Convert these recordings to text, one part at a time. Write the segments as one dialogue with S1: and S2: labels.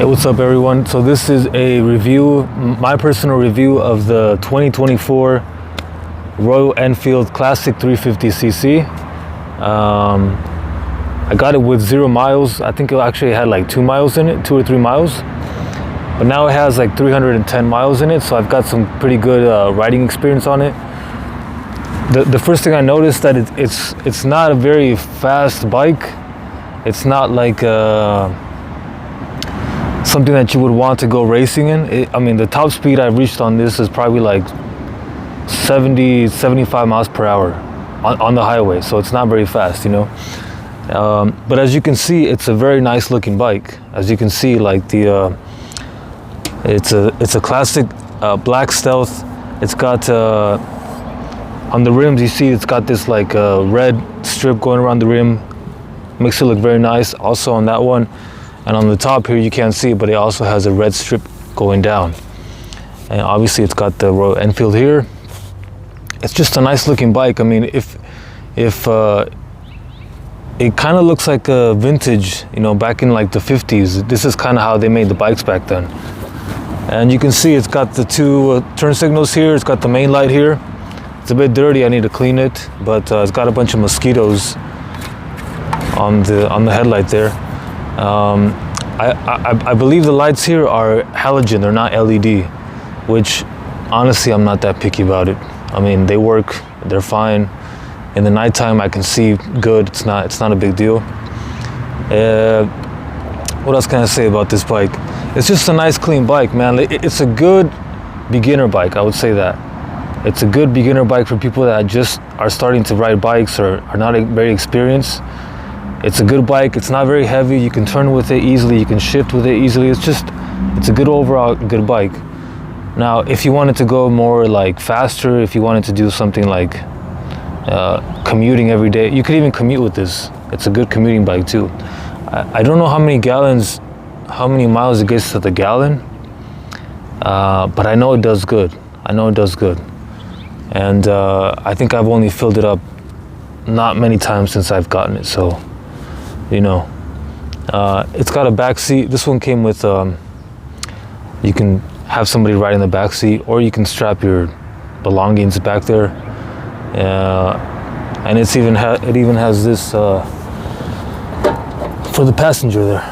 S1: Hey, what's up everyone? So this is a review, my personal review of the 2024 Royal Enfield Classic 350cc. I got it with 0 miles. I think it actually had like 2 miles in it, 2 or 3 miles. But now it has like 310 miles in it, so I've got some pretty good riding experience on it. The first thing I noticed that it's not a very fast bike. It's not like something that you would want to go racing in. I mean, the top speed I've reached on this is probably like 75 miles per hour on the highway, so it's not very fast, you know. But as you can see, it's a very nice looking bike. As you can see, like it's a classic black stealth. It's got on the rims, you see it's got this like red strip going around the rim, makes it look very nice. Also on that one, and on the top here you can't see, but it also has a red strip going down. And obviously it's got the Royal Enfield here. It's just a nice looking bike. I mean, if it kind of looks like a vintage, you know, back in like the 50s. This is kind of how they made the bikes back then. And you can see it's got the 2 turn signals here. It's got the main light here. It's a bit dirty, I need to clean it, but it's got a bunch of mosquitoes on the headlight there. I believe the lights here are halogen, they're not LED, which honestly I'm not that picky about it. I mean, they work, they're fine. In the nighttime I can see good, it's not a big deal. What else can I say about this bike? It's just a nice clean bike, man. It's a good beginner bike, I would say that. It's a good beginner bike for people that just are starting to ride bikes or are not very experienced. It's a good bike. It's not very heavy. You can turn with it easily. You can shift with it easily. It's a good overall good bike. Now, if you wanted to go more like faster, if you wanted to do something like commuting every day, you could even commute with this. It's a good commuting bike too. I don't know how many miles it gets to the gallon, but I know it does good. And I think I've only filled it up not many times since I've gotten it, so you know. It's got a back seat. This one came with you can have somebody ride in the back seat, or you can strap your belongings back there. And it even has this for the passenger there.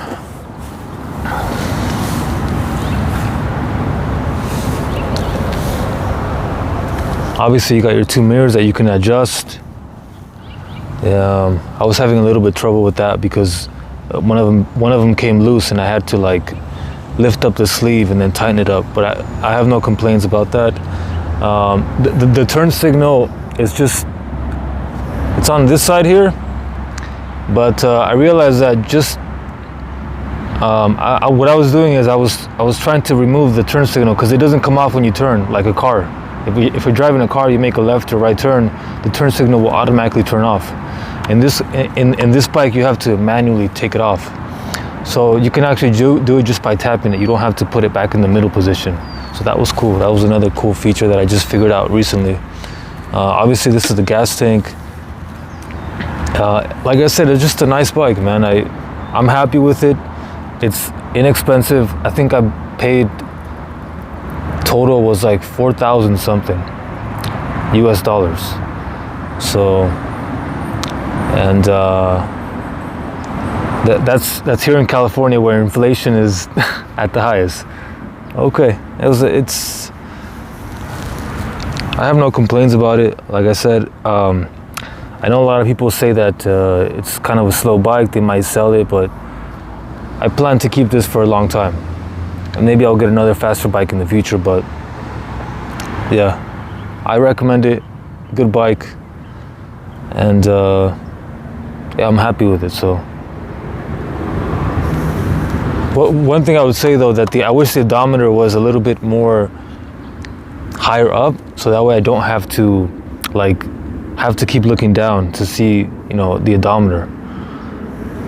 S1: Obviously you got your 2 mirrors that you can adjust. I was having a little bit of trouble with that because one of them came loose and I had to like lift up the sleeve and then tighten it up, but I have no complaints about that. The turn signal is it's on this side here, but I realized that what I was doing is I was trying to remove the turn signal because it doesn't come off when you turn like a car. If you're driving a car, you make a left or right turn, the turn signal will automatically turn off. In this bike, you have to manually take it off. So you can actually do it just by tapping it. You don't have to put it back in the middle position. So that was cool. That was another cool feature that I just figured out recently. Obviously, this is the gas tank. Like I said, it's just a nice bike, man. I'm happy with it. It's inexpensive. I think I paid total was like 4,000 something US dollars. So, and that's here in California where inflation is at the highest. Okay, I have no complaints about it. Like I said, I know a lot of people say that it's kind of a slow bike, they might sell it, but I plan to keep this for a long time. And maybe I'll get another faster bike in the future, but yeah, I recommend it. Good bike, and yeah, I'm happy with it. So, one thing I would say though, that I wish the odometer was a little bit more higher up, so that way I don't have to keep looking down to see, you know, the odometer.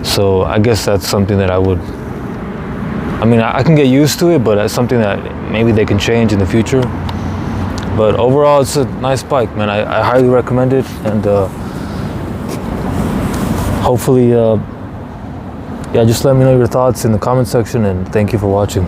S1: So I guess that's something that I can get used to it, but it's something that maybe they can change in the future. But overall, it's a nice bike, man. I highly recommend it, and hopefully yeah, just let me know your thoughts in the comment section, and thank you for watching.